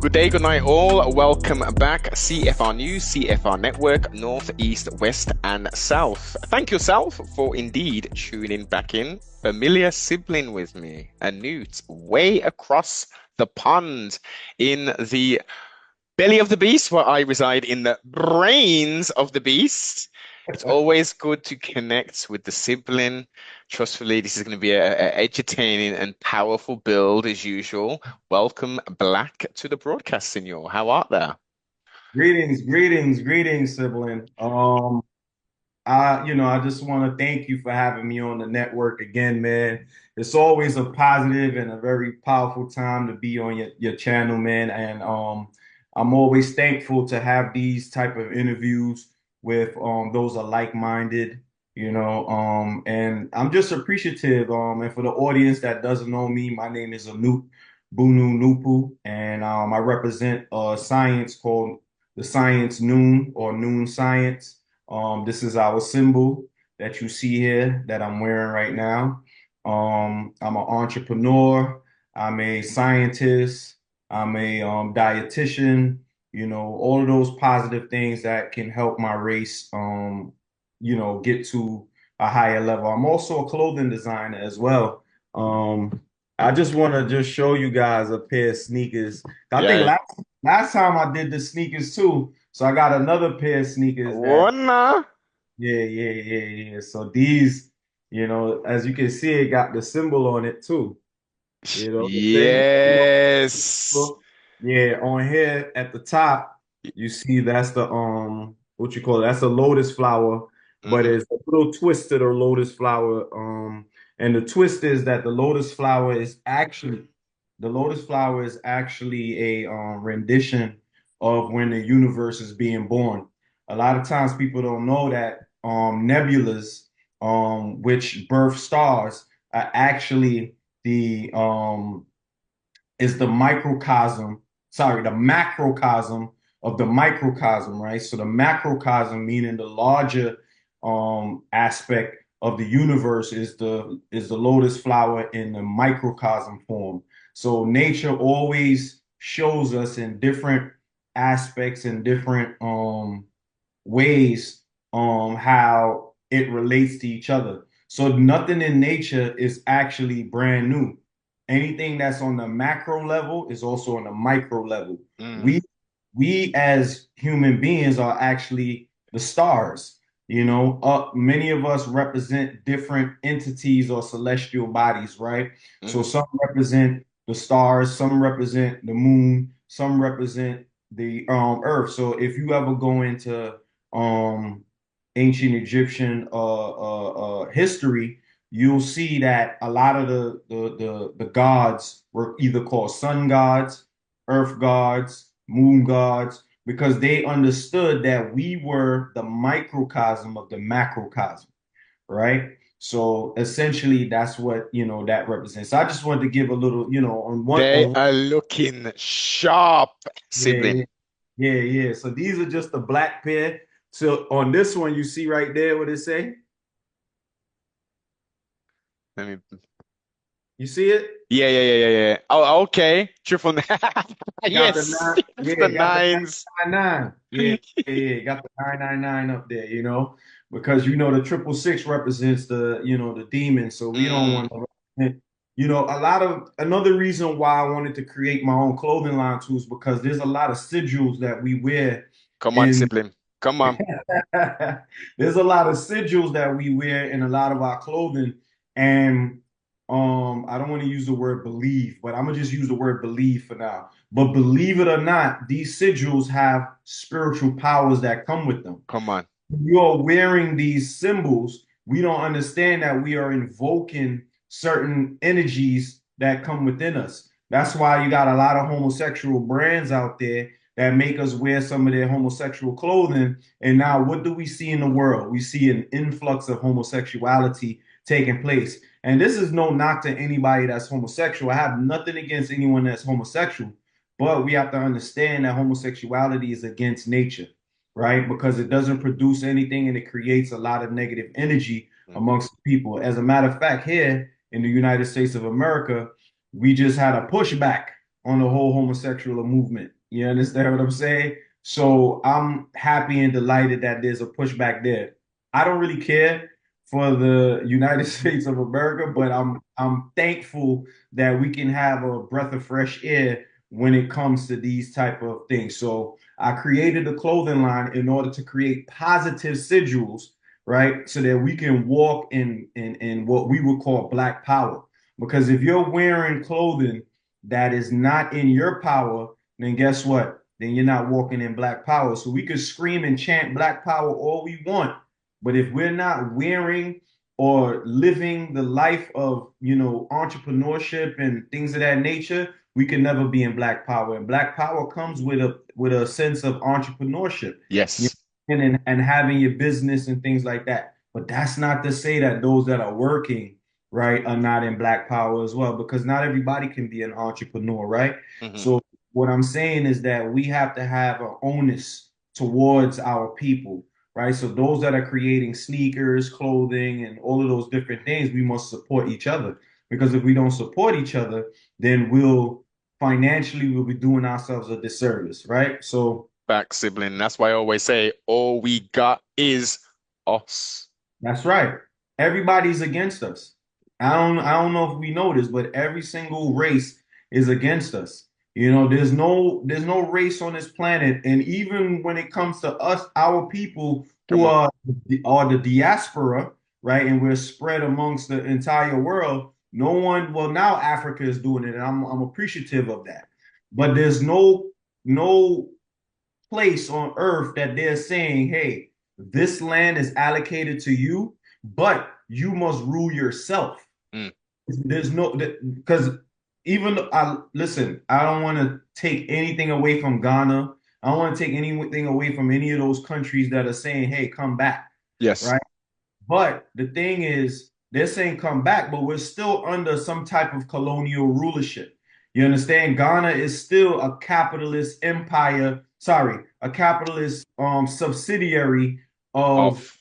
Good day, good night, all. Welcome back. CFR News, CFR Network, North, East, West, and South. Thank yourself for indeed tuning back in. Familiar sibling with me, A-Noot, way across the pond in the belly of the beast, where I reside in the brains of the beast. It's always good to connect with the sibling. Trustfully, this is going to be a entertaining and powerful build as usual. Welcome, Black, to the broadcast, Senor. How art thou? Greetings, greetings, greetings, sibling. I just want to thank you for having me on the network again, man. It's always a positive and a very powerful time to be on your channel, man. And I'm always thankful to have these type of interviews with those are like-minded, and I'm just appreciative. And for the audience that doesn't know me, my name is A-Noot Bunu Nupu, and I represent science called the Science Noon or Noon Science. This is our symbol that you see here that I'm wearing right now. I'm an entrepreneur. I'm a scientist. I'm a dietitian. All of those positive things that can help my race, get to a higher level. I'm also a clothing designer as well. Um, I just want to just show you guys a pair of sneakers. I think Yeah. last time I did the sneakers too. So I got another pair of sneakers that, Wanna? yeah. So these, as you can see, it got the symbol on it too. The same Yes. symbol. Yeah, on here at the top, you see that's the what you call it? That's a lotus flower, but Hmm. it's a little twisted or lotus flower. And the twist is that the lotus flower is actually a rendition of when the universe is being born. A lot of times people don't know that nebulas, which birth stars, are actually the is the microcosm, sorry, the macrocosm of the microcosm, right? So the macrocosm, meaning the larger aspect of the universe, is the lotus flower in the microcosm form. So nature always shows us in different aspects and different ways how it relates to each other. So nothing in nature is actually brand new. Anything that's on the macro level is also on the micro level. Mm. We as human beings are actually the stars. Many of us represent different entities or celestial bodies, right? So Hmm. some represent the stars, some represent the moon, some represent the earth. So if you ever go into um ancient Egyptian history, you'll see that a lot of the gods were either called sun gods, earth gods, moon gods, because they understood that we were the microcosm of the macrocosm, right? So essentially, that's what that represents. So I just wanted to give a little, on one They on are looking sharp, yeah, sibling. yeah. So these are just the black pair. So on this one, you see right there what it say? Let me. You see it? Yeah. Oh, okay. Triple nine. Got the Yes, nine, yes, the got the nines. 999. Got the 999 up there, because the 666 represents the demon. So we don't Mm. want to represent, a lot of another reason why I wanted to create my own clothing line too is because there's a lot of sigils that we wear Come on, in sibling. Come on. there's a lot of sigils that we wear in a lot of our clothing. And I don't want to use the word believe, but I'm gonna just use the word believe for now. But believe it or not, these sigils have spiritual powers that come with them. Come on. You're wearing these symbols, we don't understand that we are invoking certain energies that come within us. That's why you got a lot of homosexual brands out there that make us wear some of their homosexual clothing. And now, what do we see in the world? We see an influx of homosexuality taking place. And this is no knock to anybody that's homosexual. I have nothing against anyone that's homosexual, but we have to understand that homosexuality is against nature, right? Because it doesn't produce anything and it creates a lot of negative energy Mhm. amongst people. As a matter of fact, here in the United States of America, we just had a pushback on the whole homosexual movement. You understand what I'm saying? So I'm happy and delighted that there's a pushback there. I don't really care for the United States of America, but I'm thankful that we can have a breath of fresh air when it comes to these type of things. So I created a clothing line in order to create positive sigils, right? So that we can walk in what we would call black power. Because if you're wearing clothing that is not in your power, then guess what? Then you're not walking in black power. So we could scream and chant black power all we want, but if we're not wearing or living the life of, entrepreneurship and things of that nature, we can never be in black power. And black power comes with a sense of entrepreneurship, Yes. and having your business and things like that. But that's not to say that those that are working, right, are not in black power as well, because not everybody can be an entrepreneur, right? Hmm. So what I'm saying is that we have to have an onus towards our people, right? So those that are creating sneakers, clothing, and all of those different things, we must support each other. Because if we don't support each other, then we'll be doing ourselves a disservice, right? So Back sibling. That's why I always say all we got is us. that's right. Everybody's against us. I don't know if we know this, but every single race is against us. There's no race on this planet, and even when it comes to us, our people who Come on. are the diaspora, right? And we're spread amongst the entire world. No one, well, now Africa is doing it, and I'm appreciative of that. But there's no place on earth that they're saying, hey, this land is allocated to you, but you must rule yourself. Mm. There's no, because even I listen, I don't want to take anything away from Ghana. I don't want to take anything away from any of those countries that are saying, hey, come back, Yes. right? But the thing is, they're saying come back, but we're still under some type of colonial rulership. You understand? Ghana is still a capitalist empire, sorry, a capitalist subsidiary of Off.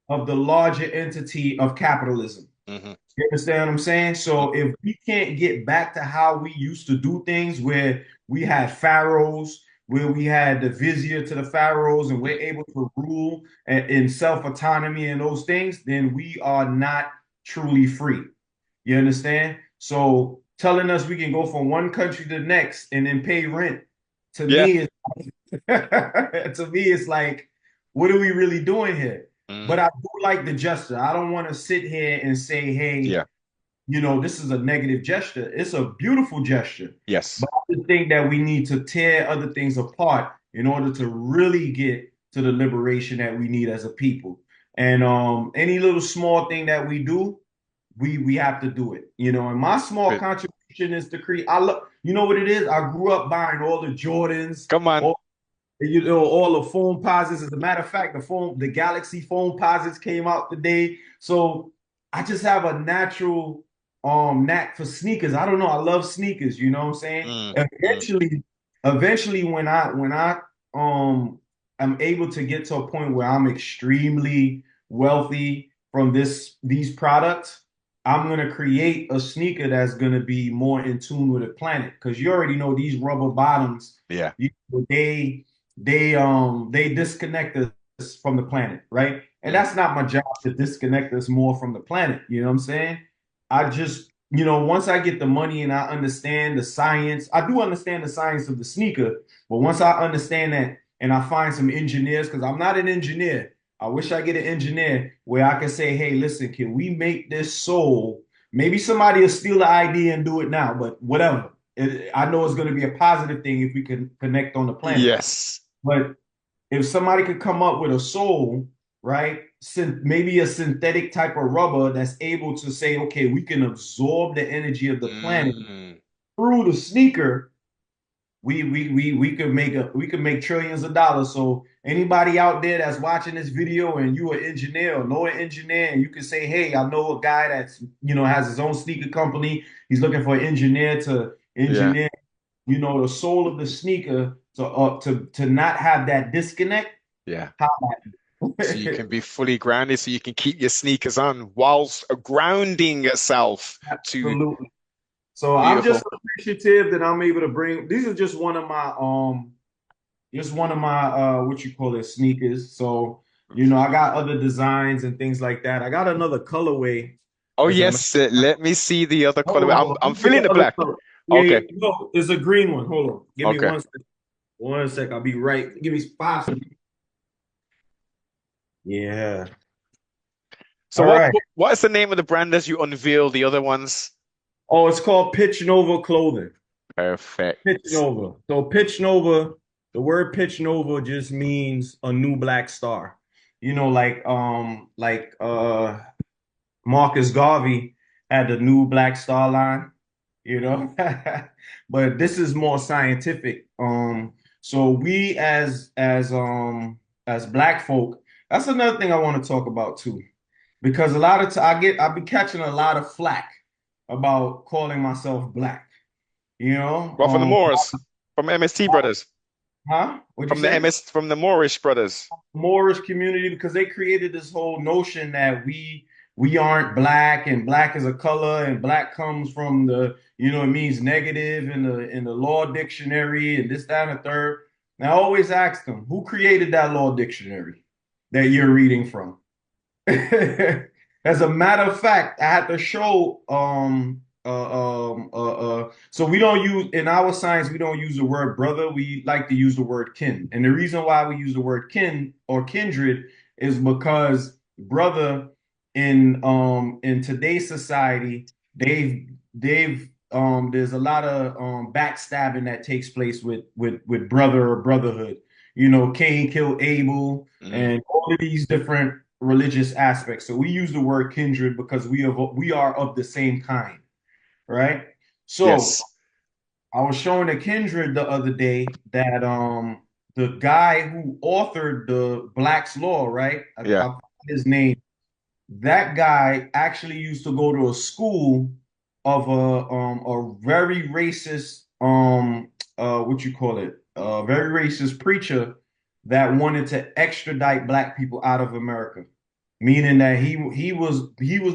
of the larger entity of capitalism. Hmm. You understand what I'm saying? So if we can't get back to how we used to do things, where we had pharaohs, where we had the vizier to the pharaohs, and we're able to rule in self-autonomy and those things, then we are not truly free. You understand? So telling us we can go from one country to the next and then pay rent, to Yeah. me is to me, it's like, what are we really doing here? But Hmm. I do like the gesture. I don't want to sit here and say, hey, Yeah. this is a negative gesture. It's a beautiful gesture. Yes. But I just think that we need to tear other things apart in order to really get to the liberation that we need as a people. And any little small thing that we do, we have to do it. And my small But contribution is to create. I love, you know what it is? I grew up buying all the Jordans, come on. all the phone posits. As a matter of fact, the Galaxy phone posits came out today. So I just have a natural knack for sneakers. I don't know. I love sneakers, you know what I'm saying? Mm, mm. Eventually when I am able to get to a point where I'm extremely wealthy from these products, I'm gonna create a sneaker that's gonna be more in tune with the planet. Because you already know these rubber bottoms, Yeah. they disconnect us from the planet, right? And Mm. that's not my job to disconnect us more from the planet. You know what I'm saying? I just, once I get the money and I understand the science, I do understand the science of the sneaker, but once I understand that and I find some engineers, because I'm not an engineer, I wish I get an engineer where I can say, hey, listen, can we make this sole? Maybe somebody will steal the idea and do it now, but whatever. I know it's going to be a positive thing if we can connect on the planet. Yes. But if somebody could come up with a sole, right? Maybe a synthetic type of rubber that's able to say, okay, we can absorb the energy of the planet Mm. through the sneaker. We could make trillions of dollars. So anybody out there that's watching this video and you an engineer or know an engineer, and you can say, hey, I know a guy that's has his own sneaker company. He's looking for an engineer to Yeah. engineer the sole of the sneaker to not have that disconnect. Yeah. How So you can be fully grounded, so you can keep your sneakers on whilst grounding yourself to Absolutely. So I'm just beautiful. appreciative that I'm able to bring. These are just one of my just one of my what you call it, sneakers. So, you know, I got other designs and things like that. I got another colorway Oh as a matter. yes, let me see the other color. Hold on, I'm let me get feeling the the other black. color. Yeah, Okay, yeah, no, it's a green one. Hold on. Give me okay. one sec. One sec. I'll be right. Give me 5 seconds. Yeah. So All right. what is the name of the brand as you unveil the other ones? Oh, it's called Pitch Nova Clothing. Pitch Perfect. Nova. So Pitch Nova, the word Pitch Nova just means a new black star. You know, like Marcus Garvey had the new black star line, you know. But this is more scientific. So we as black folk, that's another thing I want to talk about too. Because a lot of I've been catching a lot of flack about calling myself black, you know. Well, from the Moors, from MST brothers, Huh? What'd you say? from the Moorish brothers. Moorish community because they created this whole notion that we aren't black and black is a color and black comes from the it means negative in the law dictionary and this that and the third. And I always ask them who created that law dictionary that you're reading from. As a matter of fact, I had to show so we don't use in our science we don't use the word brother, we like to use the word kin. And the reason why we use the word kin or kindred is because brother in today's society they've there's a lot of backstabbing that takes place with brother or brotherhood. You know, Cain killed Abel Mm, and all of these different religious aspects. So we use the word kindred because we are of the same kind, right? So yes. I was showing a kindred the other day that the guy who authored the Black's Law, right? I Yeah. forgot his name. That guy actually used to go to a school of a very racist what you call it, a very racist preacher that wanted to extradite black people out of America, meaning that he was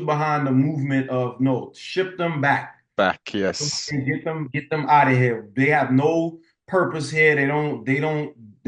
behind the movement of no, ship them back Back, yes. and get them out of here. They have no purpose here. They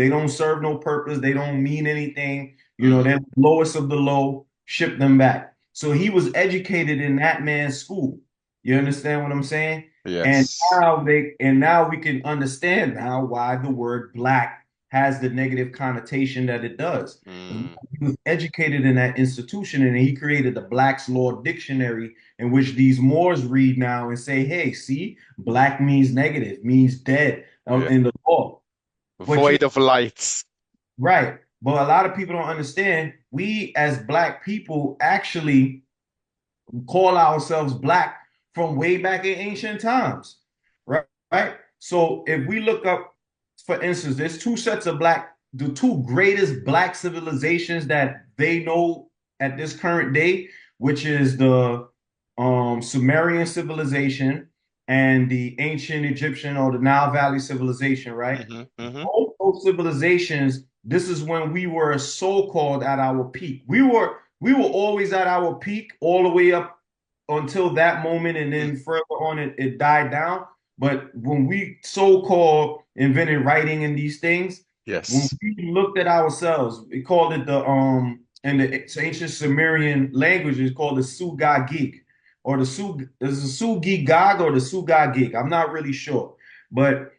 don't serve no purpose. They don't mean anything. Mm, They're the lowest of the low. Ship them back. So he was educated in that man's school. You understand what I'm saying? And yes. now we can understand now why the word black has the negative connotation that it does. Mm, He was educated in that institution and he created the Black's Law Dictionary in which these Moors read now and say, hey, see, black means negative, means dead yeah. in the law. But Void of lights. right. But a lot of people don't understand. We as black people actually call ourselves black from way back in ancient times. Right? Right. So if we look up, for instance, there's two sets of the two greatest black civilizations that they know at this current day, which is the Sumerian civilization and the ancient Egyptian or the Nile Valley civilization, right? Hmm, hmm. Both those civilizations, this is when we were so-called at our peak. We were always at our peak all the way up until that moment, and then further on it died down. But when we so-called invented writing and these things, when Yes. we looked at ourselves, we called it the in the ancient Sumerian language, it's called the Sugagig, or the is the Sugigag or the Sugagig. I'm not really sure, but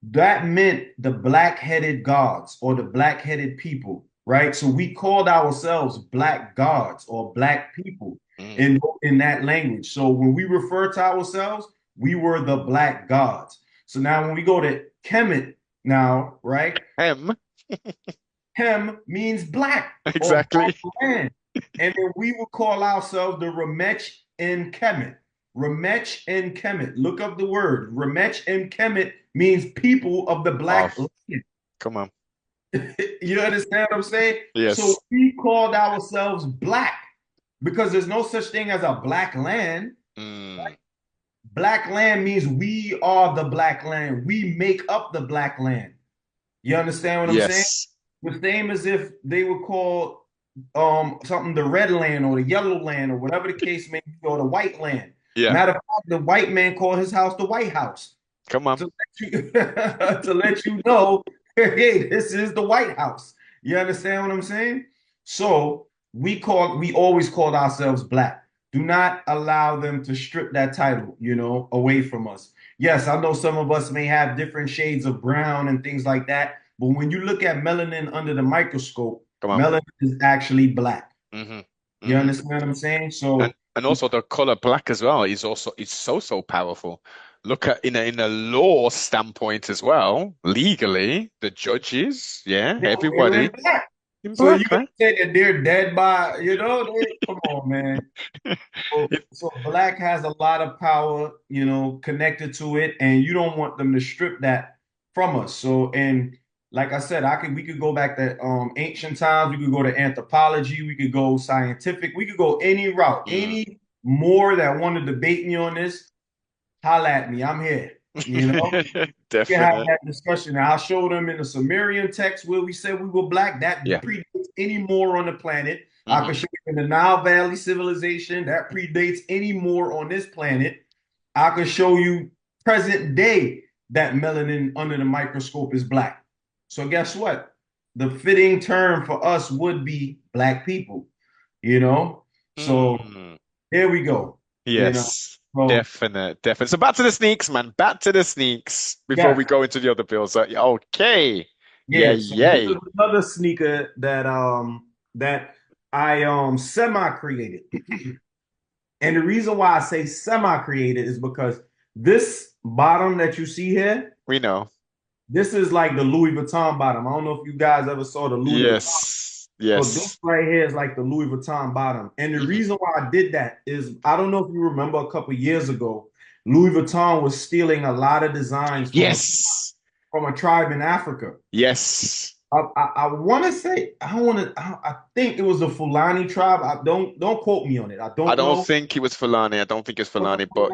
that meant the black-headed gods or the black-headed people, right? So we called ourselves black gods or black people Mm. in that language. So when we refer to ourselves, we were the black gods. So now when we go to Kemet now, right? M. Hem means black or black Exactly. land. And then we would call ourselves the Remech en Kemet. Remech en Kemet. Look up the word. Remech en Kemet means people of the black Off. land. Come on. You understand what I'm saying? So Yes. we called ourselves black because there's no such thing as a black land. Mm. Black land means we are the black land. We make up the black land. You understand what I'm saying? Yes. The same as if they would call something the red land or the yellow land or whatever the case may be, or the white land. Yeah. Matter of fact, the white man called his house the White House Come on. to let you, to let you know Hey, this is the White House. You understand what I'm saying? So we always called ourselves black. Do not allow them to strip that title, away from us. Yes, I know some of us may have different shades of brown and things like that, but when you look at melanin under the microscope, Come on. melanin is actually black. Hmm. You Hmm. understand what I'm saying? And also the color black as well is also it's so powerful. Look at in a law standpoint as well, legally, the judges, yeah, they were in everybody black. in So you black, gonna right? say that they're dead by, come on, man. So black has a lot of power, connected to it, and you don't want them to strip that from us. So, and like I said, we could go back to ancient times, we could go to anthropology, we could go scientific, we could go any route. Mm. Any more that want to debate me on this, holla at me. I'm here. You know, we can have Definite. that discussion. I'll show them in the Sumerian text where we said we were black. That Yeah. predates any more on the planet. I Hmm. can show you in the Nile Valley civilization that predates any more on this planet. I can show you present day that melanin under the microscope is black. So guess what? The fitting term for us would be black people, you know? So Hmm. here we go. You know. Yes. So Definite, definite. So back to the sneaks, man. Back to the sneaks before we yes. go into the other bills. Okay. Yeah, Yeah, so this is yay. another sneaker that I semi-created. And the reason why I say semi-created is because this bottom that you see here, We know. this is like the Louis Vuitton bottom. I don't know if you guys ever saw the Louis Vuitton. Yes. So this Yes. right here is like the Louis Vuitton bottom. And the Hmm. reason why I did that is I don't know if you remember a couple years ago, Louis Vuitton was stealing a lot of designs Yes. from a tribe in Africa. Yes. I want to say I think it was the Fulani tribe. I don't quote me on it. I I don't don't know. think it was Fulani. I don't think it's It was Fulani, but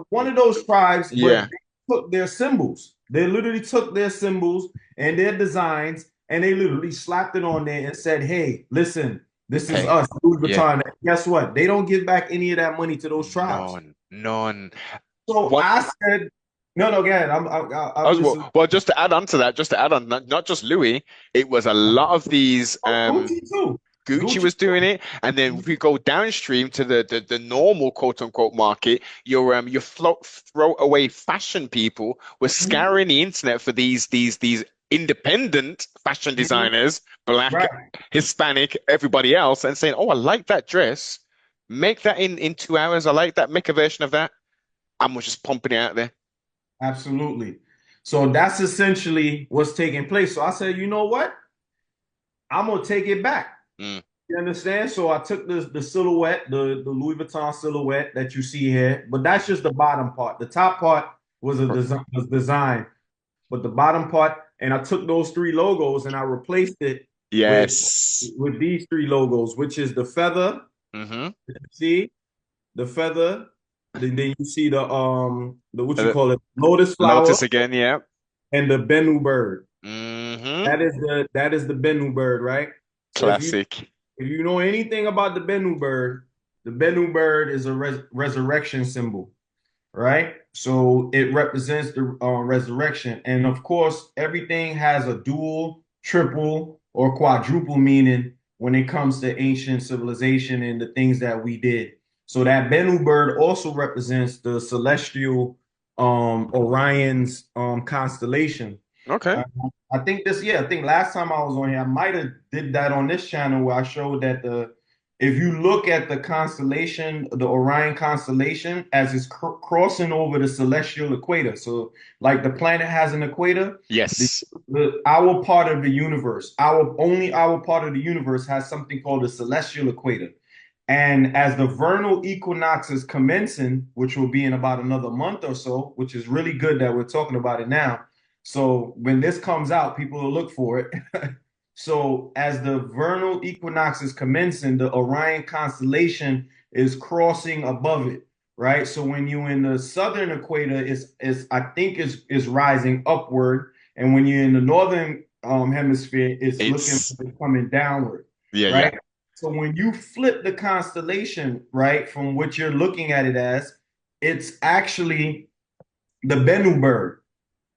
one of those tribes, but yeah. they took their symbols. They literally took their symbols and their designs, and they literally slapped it on there and said, "Hey, listen, this is Pay. us, Louis Yeah. Vuitton." Guess what? They don't give back any of that money to those tribes. None. None. So One. I said, "No, no, go ahead. I I'm was listening." well, just to add on to that, just to add on, not just Louis, it was a lot of these Oh, Gucci too. Gucci Gucci was doing it, and then if too. we go downstream to the normal quote unquote market, your throw away fashion people were Mhm. scouring the internet for these independent fashion Mhm. designers, black, Right. Hispanic, everybody else, and saying, "Oh, I like that dress. Make that in 2 hours. I like that. Make a version of that." I was just pumping it out there. Absolutely. So that's essentially what's taking place. So I said, you know what? I'm gonna take it back. Mm, You understand? So I took the silhouette, the Louis Vuitton silhouette that you see here, but that's just the bottom part. The top part was design, but the bottom part, and I took those three logos and I replaced it with yes. with these three logos, which is the feather. Hmm. See the feather. Then you see the what you Uh, call it, lotus flower Lotus again, yeah. and the Bennu bird. Hmm. That is the Bennu bird, right? So Classic. if you know anything about the Bennu bird is a resurrection symbol, right? So it represents the resurrection, and of course, everything has a dual, triple, or quadruple meaning when it comes to ancient civilization and the things that we did. So that Bennu bird also represents the celestial Orion's constellation. Okay. uh, I think last time I was on here, I might have did that on this channel where I showed that if you look at the constellation, the Orion constellation, as it's crossing over the celestial equator. So, like the planet has an equator, the, Yes. our part of the universe, our part of the universe has something called the celestial equator. And as the vernal equinox is commencing, which will be in about another month or so, which is really good that we're talking about it now. So when this comes out, people will look for it. So as the vernal equinox is commencing, the Orion constellation is crossing above it, right? So when you're in the southern equator, is I think is rising upward, and when you're in the northern hemisphere, it's looking It's like it's coming downward, yeah, yeah. right? So when you flip the constellation, right, from what you're looking at it as, it's actually the Bennu bird.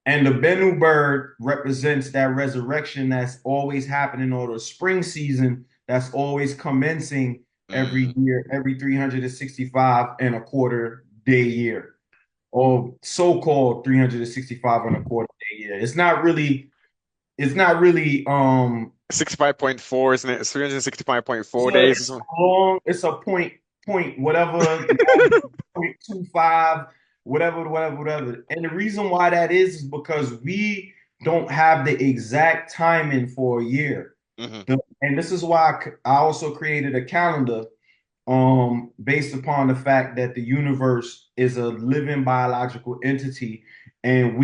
And the Bennu bird represents that resurrection that's always happening, or the spring season that's always commencing every Mm. year, every 365 and a quarter day year, or so-called 365 and a quarter day year. It's not really 65.4, isn't it? It's it's 365.4 a, days or it's something. long, it's a point whatever, 0.25, whatever. And the reason why that is because we don't have the exact timing for a year. Hmm. And this is why I also created a calendar based upon the fact that the universe is a living biological entity, and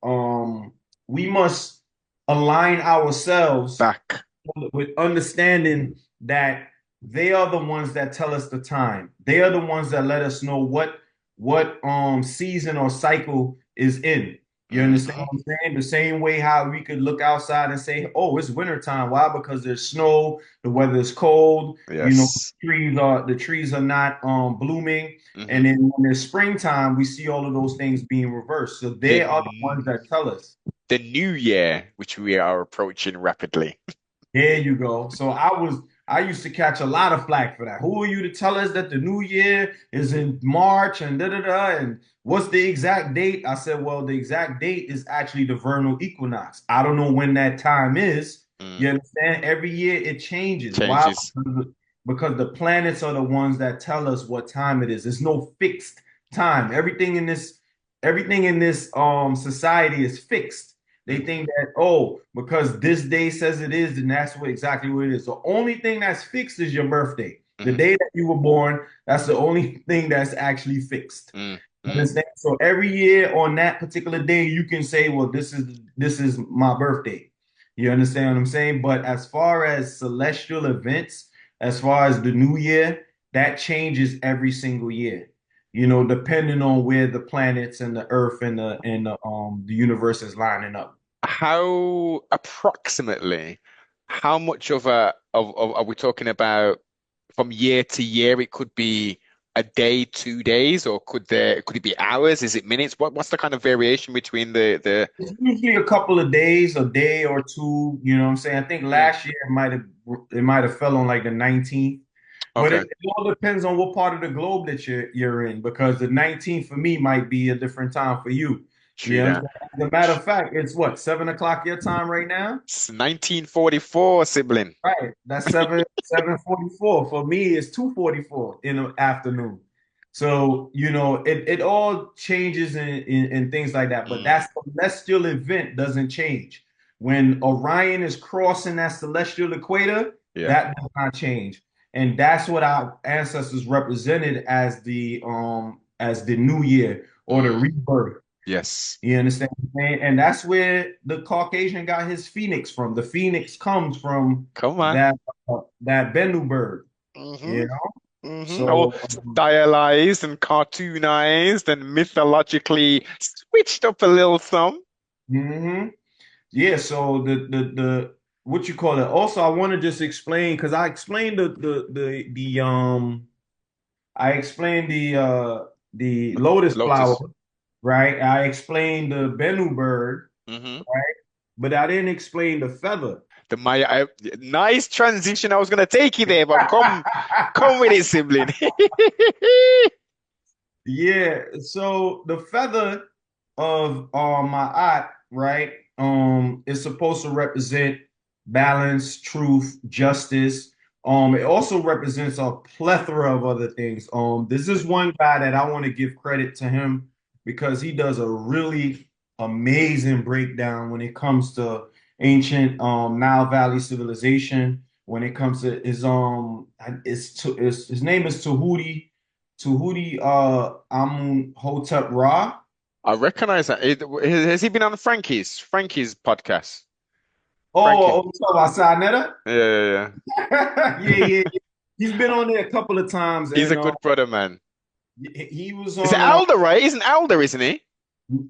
um we must align ourselves Back. with understanding that they are the ones that tell us the time. They are the ones that let us know what season or cycle is in. You understand Hmm. what I'm saying? The same way how we could look outside and say, "Oh, it's winter time." Why? Because there's snow, the weather is cold. Yes. The trees are not blooming. And Hmm. then when there's springtime, we see all of those things being reversed. So they are the The ones that tell us. the new year, which we are approaching rapidly. There you go. So I used to catch a lot of flack for that. Who are you to tell us that the new year is in March and da da da, and what's the exact date? I said, well, the exact date is actually the vernal equinox. I don't know when that time is. Mm. You understand? Every year it changes. Why? Changes. Because the planets are the ones that tell us what time it is. There's no fixed time. Everything in this society is fixed. They Mm. think that, oh, because this day says it is, then that's exactly what it is. The only thing that's fixed is your birthday. The Hmm. day that you were born, that's the only thing that's actually fixed. Mm. You Mm. understand? So every year on that particular day, you can say, well, this is my birthday. You understand what I'm saying? But as far as celestial events, as far as the new year, that changes every single year. Depending on where the planets and the Earth and the universe is lining up. How approximately, how much of are we talking about from year to year? It could be a day, 2 days, or could it be hours? Is it minutes? What's the kind of variation between the It's usually a couple of days, a day or two. You know what I'm saying? I think Mm. last year it might have fell on like the 19th, but it, Okay, it all depends on what part of the globe that you're in, because the 19th for me might be a different time for you. true You know what I'm that. saying? As a matter of fact, it's what, 7 o'clock your time right now? It's 1944, sibling. Right. That's 7:44. For me, it's 2:44 in the afternoon. So, it all changes and things like that. But Mm. that celestial event doesn't change. When Orion is crossing that celestial equator, Yeah. that does not change. And that's what our ancestors represented as the new year or the Mm. rebirth. Yes. You understand what I'm saying? And that's where the Caucasian got his phoenix from. The phoenix comes from Come on. that Bennu bird, Hmm. you know? All So, stylized and cartoonized and mythologically switched up a little some. mhm. Yeah, so the what you call it. Also, I want to just explain, because I explained the lotus flower, Lotus. right? I explained the Bennu bird, Hmm. but I didn't explain the feather. The Maya, nice transition. I was gonna take you there, but come with it, sibling. Yeah, so the feather of my eye, right, is supposed to represent balance, truth, justice. It also represents a plethora of other things. This is one guy that I want to give credit to him because he does a really amazing breakdown when it comes to ancient Nile Valley civilization. When it comes to his name is Tahuti Amun Hotep Ra. I recognize that. Has he been on Frankie's podcast? Frankie. Oh, you talking about Sinetta? Yeah, yeah, yeah. Yeah, yeah, yeah. He's been on there a couple of times, He's a and good brother, man. he was Is it on. Elder, right? He's an elder, isn't he?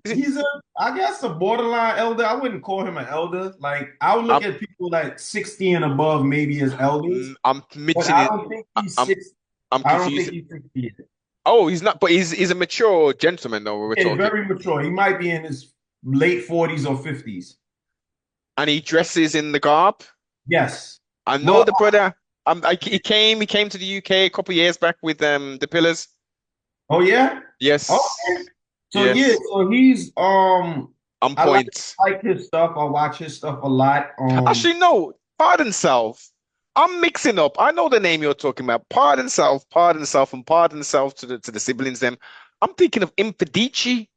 Is it? He's I guess, a borderline elder. I wouldn't call him an elder. Like, I would I'm look at people like 60 and above maybe as elders, I'm but mixing I it. don't think I- he's I'm six. I'm I don't think confused. he's 60 yet. Oh, he's not, but he's a mature gentleman, though. We're Yeah, talking, very mature. He might be in his late 40s or 50s. and he dresses in the garb. Yes. I know Well, the brother. He came to the UK a couple of years back with the Pillars. oh yeah. Okay. Yes, So yeah, yes, so he's on I like point. his stuff. I watch his stuff a lot. Actually, no, pardon self. I'm mixing up. I know the name you're talking about. And pardon self to the siblings. Them. I'm thinking of Infedici.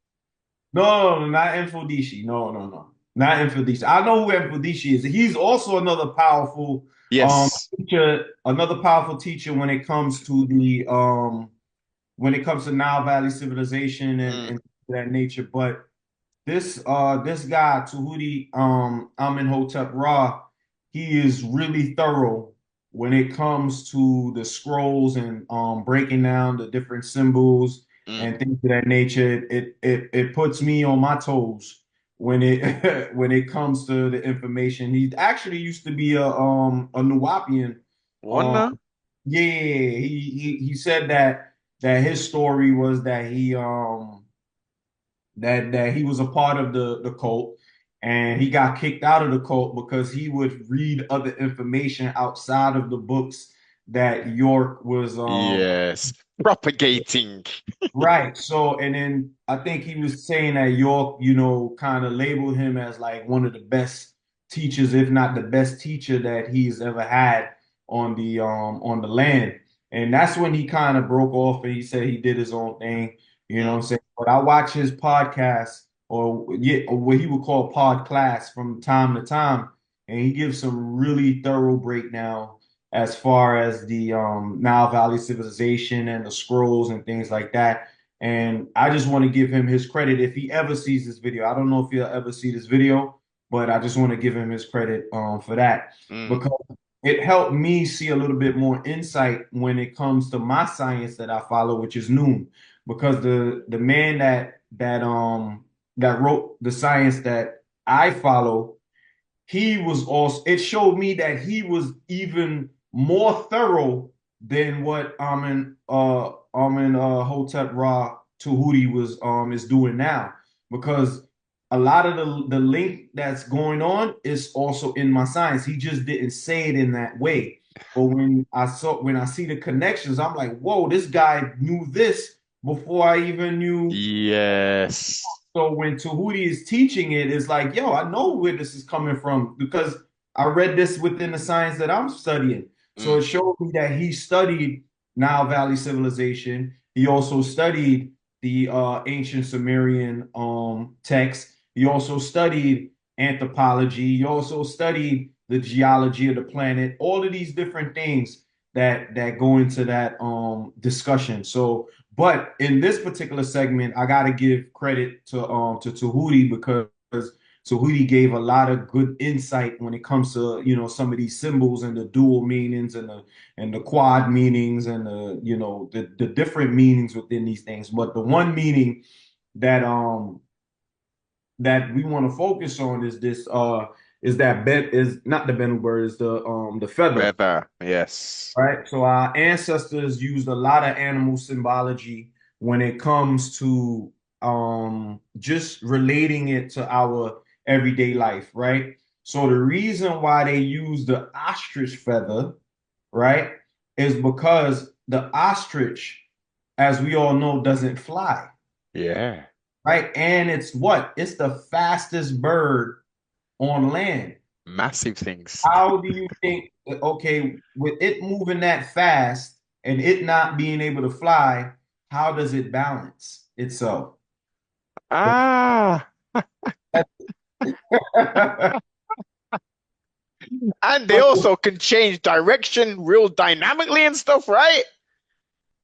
No, not Infodici. No, no, no. Not Infodici. I know who Infodici is. He's also another powerful Yes. teacher, another powerful teacher when it comes to Nile Valley civilization Mm. and that nature. But this guy, Tahuti Amenhotep Ra, he is really thorough when it comes to the scrolls and breaking down the different symbols Mm. and things of that nature. It puts me on my toes when it when it comes to the information. He actually used to be a Nuwapian. Um Wonder. yeah, he said that his story was that he was a part of the cult, and he got kicked out of the cult because he would read other information outside of the books that York was Yes. Propagating. right. So, and then I think he was saying that York, kind of labeled him as like one of the best teachers, if not the best teacher that he's ever had on the land. And that's when he kind of broke off and he said he did his own thing, you know what Mm. I'm saying? But I watch his podcast or yeah, or what he would call pod class from time to time, and he gives some really thorough breakdown as far as the Nile Valley civilization and the scrolls and things like that. And I just want to give him his credit if he ever sees this video. I don't know if he'll ever see this video, but I just want to give him his credit for that Mm. because it helped me see a little bit more insight when it comes to my science that I follow, which is Noon. Because the man that wrote the science that I follow, he was also it showed me that he was even more thorough than what Amin Hotep Ra Tahuti was is doing now because a lot of the link that's going on is also in my science. He just didn't say it in that way. But when I see the connections, I'm like, whoa, this guy knew this before I even knew. Yes. So when Tahuti is teaching it, it's like, yo, I know where this is coming from because I read this within the science that I'm studying. So Mm. it showed me that he studied Nile Valley civilization. He also studied the ancient Sumerian text. He also studied anthropology. He also studied the geology of the planet. All of these different things that go into that discussion. So but in this particular segment, I got to give credit to Tahuti because Tahuti gave a lot of good insight when it comes to some of these symbols and the dual meanings and the quad meanings and the different meanings within these things. But the one meaning that that we want to focus on is this is that bet is not the Bennu bird, is the feather. Feather. Yes. Right. So our ancestors used a lot of animal symbology when it comes to just relating it to our everyday life, right? So the reason why they use the ostrich feather, right, is because the ostrich, as we all know, doesn't fly, Yeah. right? And it's what? It's the fastest bird on land. Massive things. How do you think, okay, with it moving that fast and it not being able to fly, how does it balance itself? Ah. And they also can change direction real dynamically and stuff, right?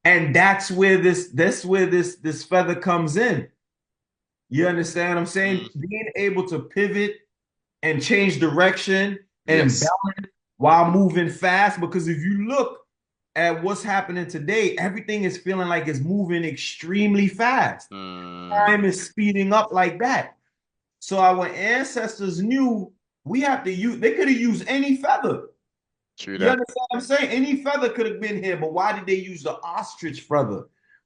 And that's where this feather comes in. You understand what I'm Mm. saying? Being able to pivot and change direction and Yes. balance while moving fast. Because if you look at what's happening today, everything is feeling like it's moving extremely fast. Mm. Time is speeding up like that. So our ancestors knew we have to use, they could have used any feather. True You that. understand what I'm saying? Any feather could have been here, but why did they use the ostrich feather?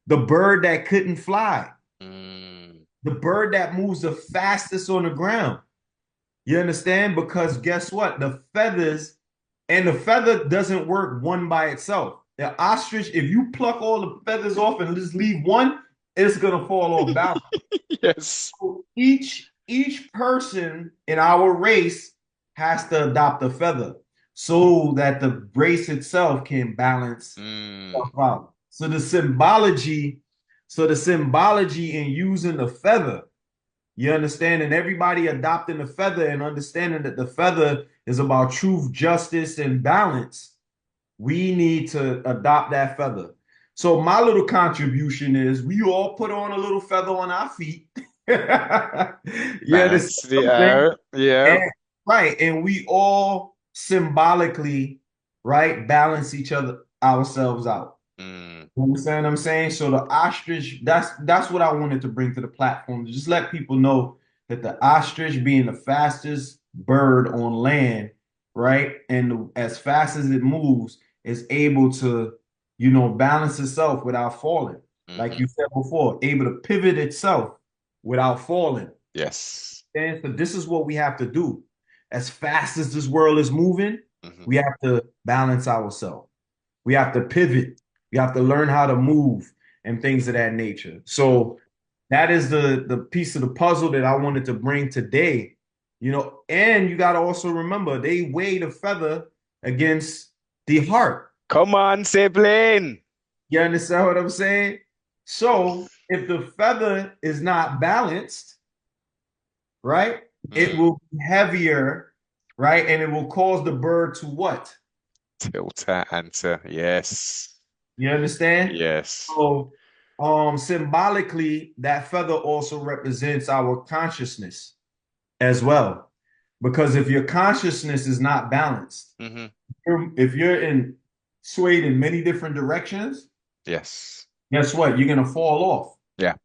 the bird that couldn't fly, Mm. the bird that moves the fastest on the ground. You understand? Because guess what? The feather doesn't work one by itself. The ostrich, if you pluck all the feathers off and just leave one, it's gonna fall off balance. Yes. So each person in our race has to adopt a feather so that the race itself can balance Mm. itself out. So the symbology in using the feather, you understand, and everybody adopting the feather and understanding that the feather is about truth, justice, and balance. We need to adopt that feather. So my little contribution is we all put on a little feather on our feet. Yeah, this Balance the something. air. Yeah. And right. And we all symbolically, right, balance each other ourselves out. Mm. You understand what I'm saying? So the ostrich, that's what I wanted to bring to the platform, to just let people know that the ostrich being the fastest bird on land, right? And as fast as it moves, is able to, balance itself without falling. Like Hmm. you said before, able to pivot itself without falling. Yes. And so this is what we have to do. As fast as this world is moving, Hmm. we have to balance ourselves. We have to pivot. We have to learn how to move and things of that nature. Mm. So that is the piece of the puzzle that I wanted to bring today. And you got to also remember they weigh the feather against the heart. Come on, sibling. You understand what I'm saying? So if the feather is not balanced, right, it Mm. will be heavier, right? And it will cause the bird to what? Tilter, answer. Yes. You understand? Yes. So, symbolically, that feather also represents our consciousness as well. Because if your consciousness is not balanced, Hmm. if you're in swayed in many different directions, Yes. guess what? You're gonna fall off. Yeah.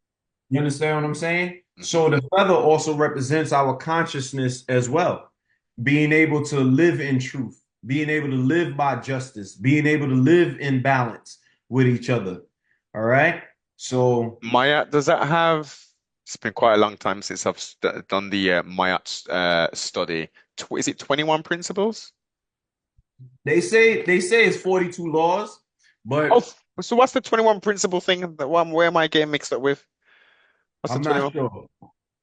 You understand what I'm saying? Hmm. So the feather also represents our consciousness as well. Being able to live in truth, being able to live by justice, being able to live in balance with each other. All right. So Maya, does that have? It's been quite a long time since I've done the Maya study. Is it 21 principles? they say it's 42 laws, Oh, but so what's the 21 principle thing? The one where am I getting mixed up with? What's the I'm not 21? sure.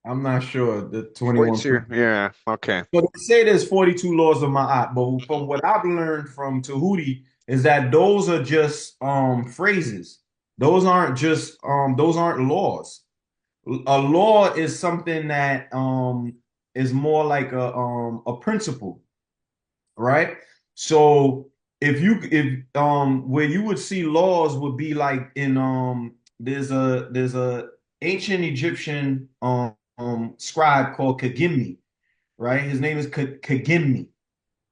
I'm not sure the 21. 42. Yeah. Okay. So they say there's 42 laws of Ma'at, but Mhm. from what I've learned from Tahuti is that those are just phrases. Those aren't laws. A law is something that is more like a principle, right? So if where you would see laws would be like in there's a ancient Egyptian scribe called Kagimi, right? His name is Kagimi,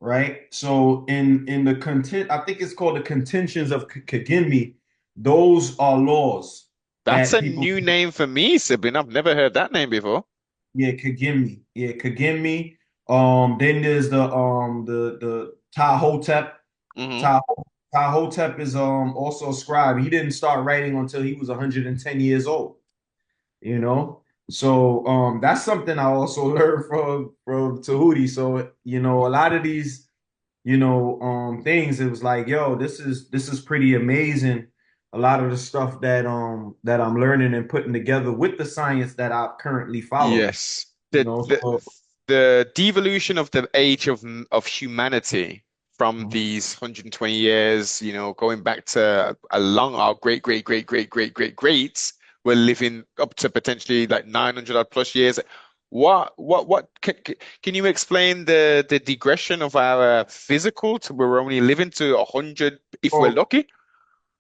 right? So in the content, I think it's called the contentions of Kagimi. Those are laws That's that a people, new name for me, Sibin. I've never heard that name before. yeah, Kagimi, yeah, Kagimi. Then there's the Tahotep. Hmm. Ta Tahotep is also a scribe. He didn't start writing until he was 110 years old, you know. So that's something I also learned from Tahuti. So, a lot of these, things, it was like, yo, this is pretty amazing. A lot of the stuff that I'm learning and putting together with the science that I currently follow. Yes. You The, know, the so the devolution of the age of humanity from these 120 years, going back to a long, our great, great, great, great, great, great, greats were living up to potentially like 900 odd plus years. What can you explain the digression of our physical to where we're only living to 100 if we're so lucky?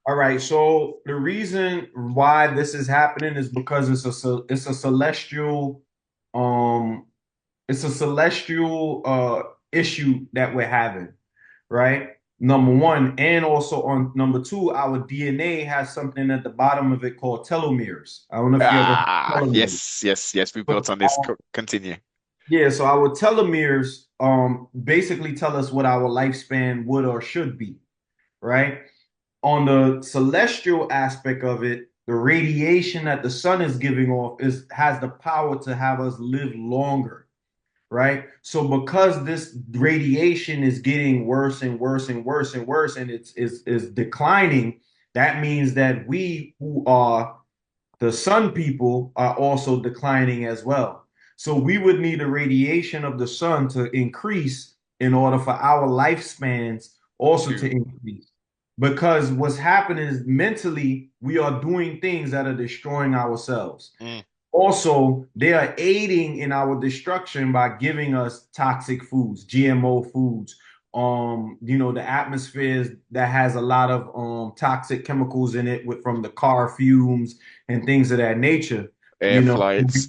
all right, so the reason why this is happening is because um it's a celestial issue that we're having, right? Number one, and also on number two, our DNA has something at the bottom of it called telomeres. I don't know if you ever heard of telomeres. Yes, yes, yes. We built So on this. Continue. yeah, so our telomeres basically tell us what our lifespan would or should be, right? On the celestial aspect of it, the radiation that the sun is giving off is has the power to have us live longer, right? So because this radiation is getting worse and worse and worse and worse, and is declining, that means that we who are the sun people are also declining as well. So we would need the radiation of the sun to increase in order for our lifespans also to To increase. Because what's happening is mentally, we are doing things that are destroying ourselves. mm, Also, they are aiding in our destruction by giving us toxic foods, GMO foods, the atmospheres that has a lot of toxic chemicals in it from the car fumes and things of that nature. air You know, flights.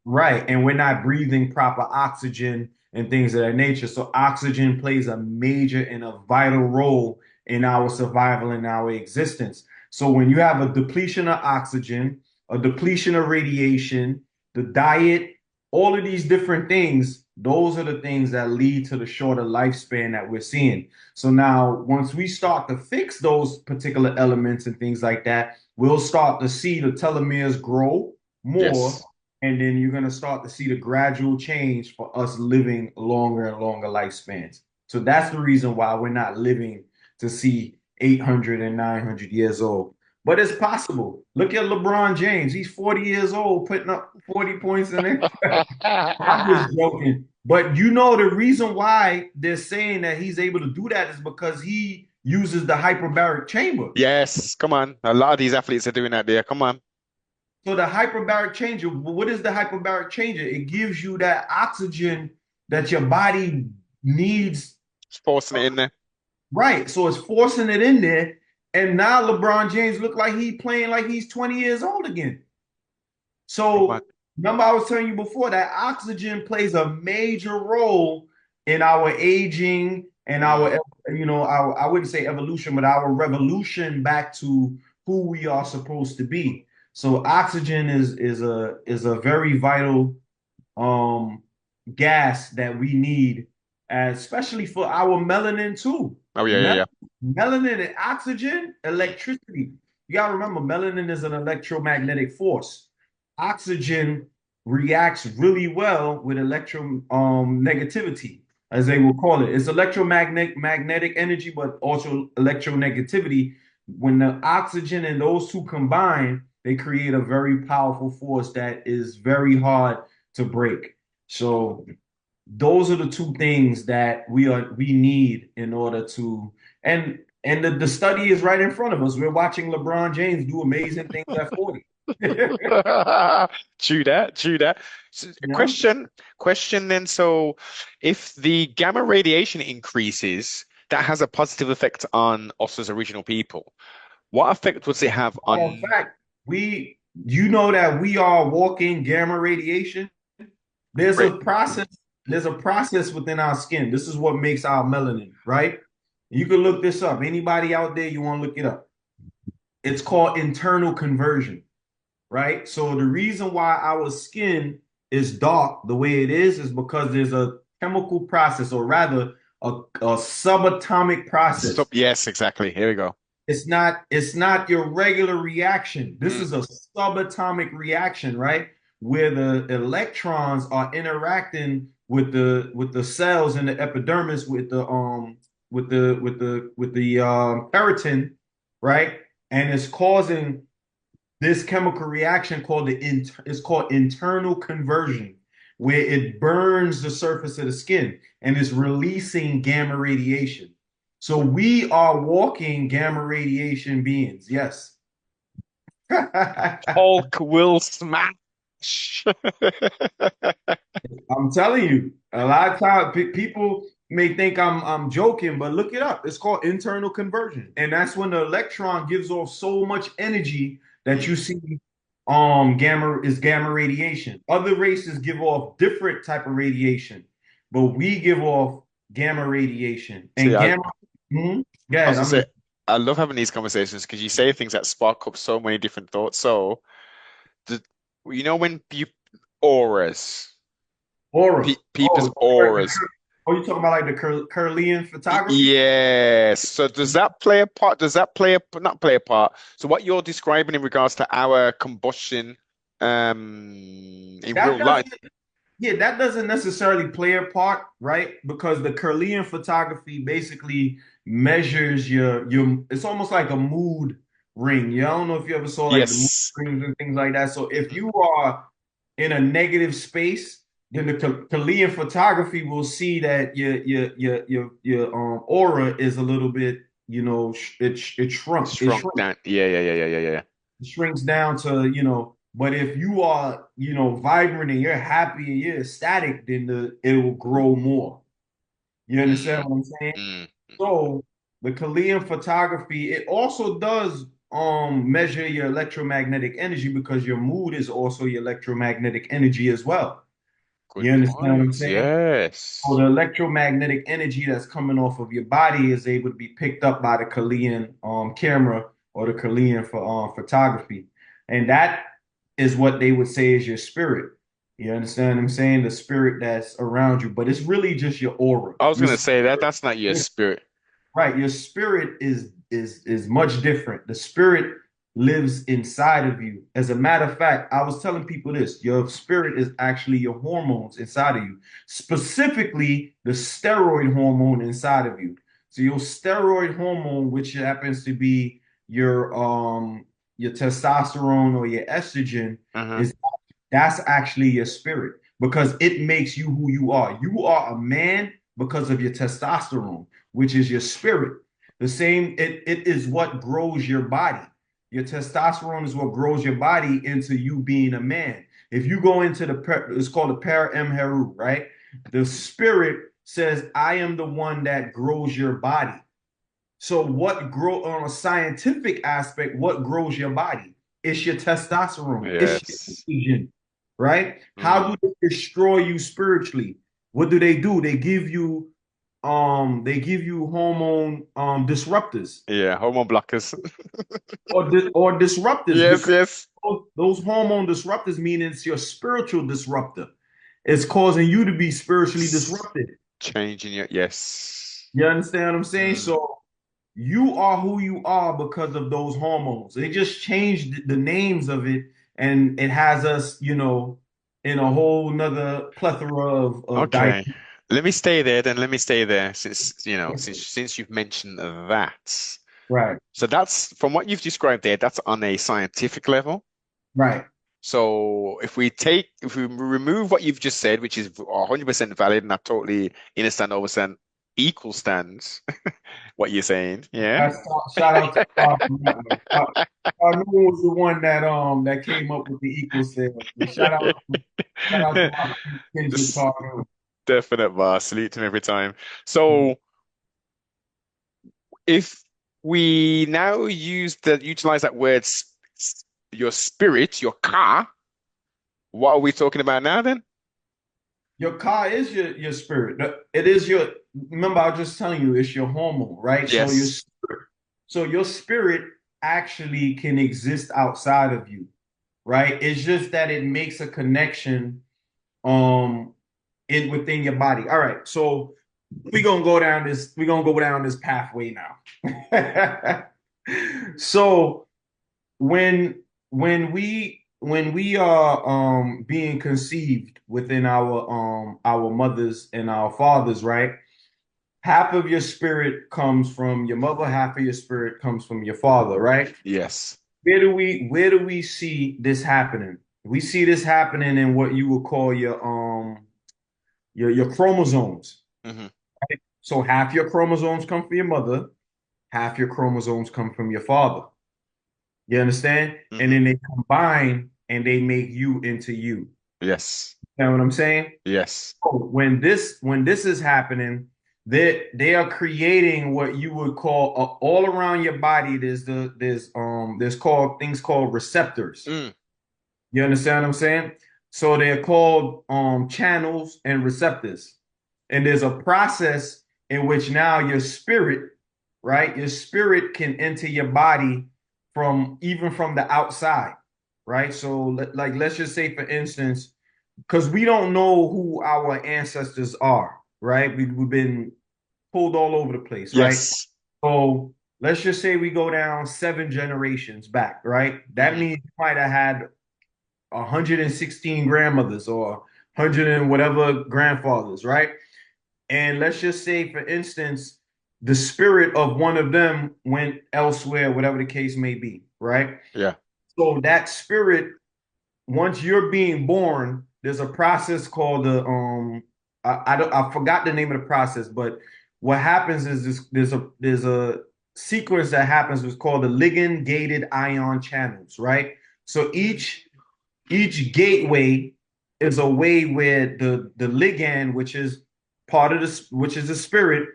right. And we're not breathing proper oxygen and things of that nature. So oxygen plays a major and a vital role in our survival and our existence. So when you have a depletion of oxygen, a depletion of radiation, the diet, all of these different things, those are the things that lead to the shorter lifespan that we're seeing. So now, once we start to fix those particular elements and things like that, we'll start to see the telomeres grow more, Yes. and then you're going to start to see the gradual change for us living longer and longer lifespans. So that's the reason why we're not living to see 800 and 900 years old. But it's possible. Look at LeBron James. He's 40 years old, putting up 40 points in it. I'm just joking. But you know the reason why they're saying that he's able to do that is because he uses the hyperbaric chamber. Yes, come on. A lot of these athletes are doing that there. Come on. So the hyperbaric changer, what is the hyperbaric changer? It gives you that oxygen that your body needs. Just forcing it in there. Right. So it's forcing it in there. And now LeBron James look like he playing like he's 20 years old again. Come on. So remember I was telling you before that oxygen plays a major role in our aging and Mm. our I wouldn't say evolution, but our revolution back to who we are supposed to be. So oxygen is a very vital um gas that we need, especially for our melanin too. Oh yeah, yeah, Mel yeah. Melanin and oxygen, electricity. You gotta remember, melanin is an electromagnetic force. Oxygen reacts really well with electro negativity, as they will call it. It's magnetic energy, but also electronegativity. When the oxygen and those two combine, they create a very powerful force that is very hard to break. So those are the two things that we need in order to and the study is right in front of us. We're watching LeBron James do amazing things at 40. True that, true that. So, a Yeah. question then. So, if the gamma radiation increases, that has a positive effect on us as original people. What effect does it have In on fact, we you know that we are walking gamma radiation. There's Great? a process, there's a process within our skin. This is what makes our melanin, right? You can look this up. Anybody out there, you want to look it up. It's called internal conversion, right? So the reason why our skin is dark the way it is because there's a chemical process, or rather a subatomic process. Stop. Yes, exactly. Here we go. It's not your regular reaction. This Mm, is a subatomic reaction, right? Where the electrons are interacting with the cells in the epidermis with the keratin, right? And it's causing this chemical reaction called it's called internal conversion, where it burns the surface of the skin and is releasing gamma radiation. So we are walking gamma radiation beings. Yes. Hulk will smash. I'm telling you, a lot of times people may think I'm joking, but look it up. It's called internal conversion, and that's when the electron gives off so much energy that Mm. you see gamma radiation. Other races give off different type of radiation, but we give off gamma radiation. See, And gamma, I yeah, was gonna say, I love having these conversations because you say things that spark up so many different thoughts. So, the, when you auras, aura. people's Oh, auras. Oh, you talking about like the Curlian photography? Yes. So does that play a part? Does that play a not play a part? So what you're describing in regards to our combustion in That real life? doesn't, yeah, that doesn't necessarily play a part, right? Because the Curlian photography basically measures your. It's almost like a mood ring. You I don't know if you ever saw like the mood Yes. rings and things like that. So if Mhm. you are in a negative space, then the Chilean photography will see that your aura is a little bit, it It's shrunk. It shrunk shrunk. down. Yeah, yeah, yeah, yeah, yeah, yeah. It shrinks down to, but if you are, vibrant and you're happy and you're ecstatic, then it will grow more. You understand Mm, what I'm saying? mm. So the Chilean photography, it also does measure your electromagnetic energy because your mood is also your electromagnetic energy as well. Good You understand what I'm point. saying? So Yes. the electromagnetic energy that's coming off of your body is able to be picked up by the Chilean camera or the Chilean for photography. And that is what they would say is your spirit. You understand what I'm saying? The spirit that's around you, but it's really just your aura. I was Your gonna say that spirit, that's not your spirit. right? Your spirit is much different. The spirit lives inside of you. As a matter of fact, I was telling people this: your spirit is actually your hormones inside of you, specifically the steroid hormone inside of you. So your steroid hormone, which happens to be your testosterone or your estrogen, Uh-huh. is that's actually your spirit because it makes you who you are. You are a man because of your testosterone, which is your spirit. The same, it is what grows your body. Your testosterone is what grows your body into you being a man. If you go into it's called the para-emheru, right? The spirit says, I am the one that grows your body. So what grow on a scientific aspect, what grows your body? It's your testosterone. It's your Yes. estrogen, right? How Mm. do they destroy you spiritually? What do? They give you hormone disruptors Yeah, hormone blockers. or disruptors Yes, because yes. those hormone disruptors mean it's your spiritual disruptor. It's causing you to be spiritually S- disrupted. Changing your yes. You understand what I'm saying? Mm. So you are who you are because of those hormones. They just changed the names of it, and it has us, in a whole nother plethora of Okay. Let me stay there then. Let me stay there since since you've mentioned that. right, So that's from what you've described there, that's on a scientific level. right. So if we remove what you've just said, which is 100% valid, and I totally understand equal stands what you're saying. Yeah. That's, shout out to Bob on that one. I knew it was the one that came up with the equal sales. But shout out to my friend Kendrick S- Carter. Definite bar. Salute to him every time. So if we now utilize that word, your spirit, your car, what are we talking about now then? Your car is your spirit. It is your. Remember, I was just telling you, it's your hormone, right? Yes. So your spirit actually can exist outside of you, right? It's just that it makes a connection um in within your body. All right, so we're gonna go down this pathway now. So when we are being conceived within our mothers and our fathers, right? Half of your spirit comes from your mother, half of your spirit comes from your father, right? Yes. Where do we see this happening? We see this happening in what you would call your chromosomes. Hmm. So half your chromosomes come from your mother, half your chromosomes come from your father. You understand? And Hmm. then they combine and they make you into you. Yes. You know what I'm saying? Yes. So when this is happening, they are creating what you would call all around your body. There's called things called receptors. Mm. You understand what I'm saying? So they're called channels and receptors. And there's a process in which now your spirit, right? Your spirit can enter your body from even from the outside, right? So like let's just say for instance, because we don't know who our ancestors are. right? We've been pulled all over the place, right? Yes. So let's just say we go down 7 generations back, right? That Hmm. means you might have had 116 grandmothers or 100 and whatever grandfathers, right? And let's just say, for instance, the spirit of one of them went elsewhere, whatever the case may be, right? Yeah. So that spirit, once you're being born, there's a process called I forgot the name of the process, but what happens is there's a sequence that happens what's called the ligand gated ion channels, right? So each gateway is a way where the ligand, which is part of this, which is the spirit,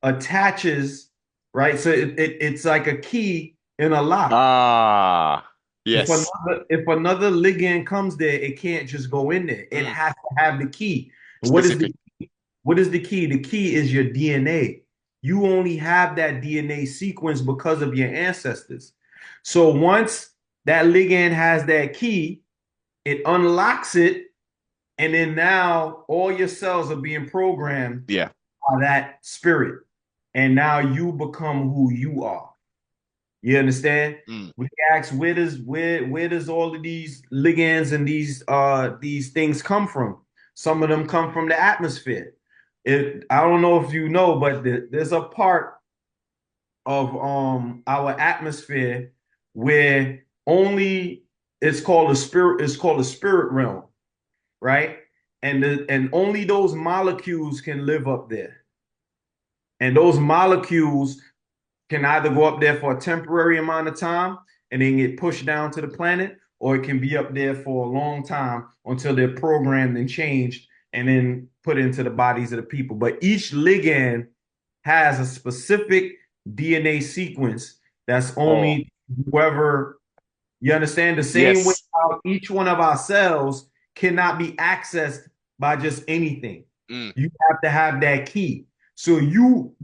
attaches, right? So it's like a key in a lock. Ah, If yes. another ligand comes there, it can't just go in there. It Mm, has to have the key. And specific. what is the key? The key is your DNA. You only have that DNA sequence because of your ancestors. So once that ligand has that key, it unlocks it, and then now all your cells are being programmed Yeah. by that spirit. And now you become who you are. You understand? Mm, We ask where does all of these ligands and these things come from? Some of them come from the atmosphere. I don't know if you know, but there's a part of our atmosphere where only it's called a spirit realm, right? And only those molecules can live up there. And those molecules can either go up there for a temporary amount of time and then get pushed down to the planet, or it can be up there for a long time until they're programmed and changed and then put into the bodies of the people. But each ligand has a specific DNA sequence that's oh, only whoever, you understand, the same way yes. how each one of our cells cannot be accessed by just anything. Mm, You have to have that key. So you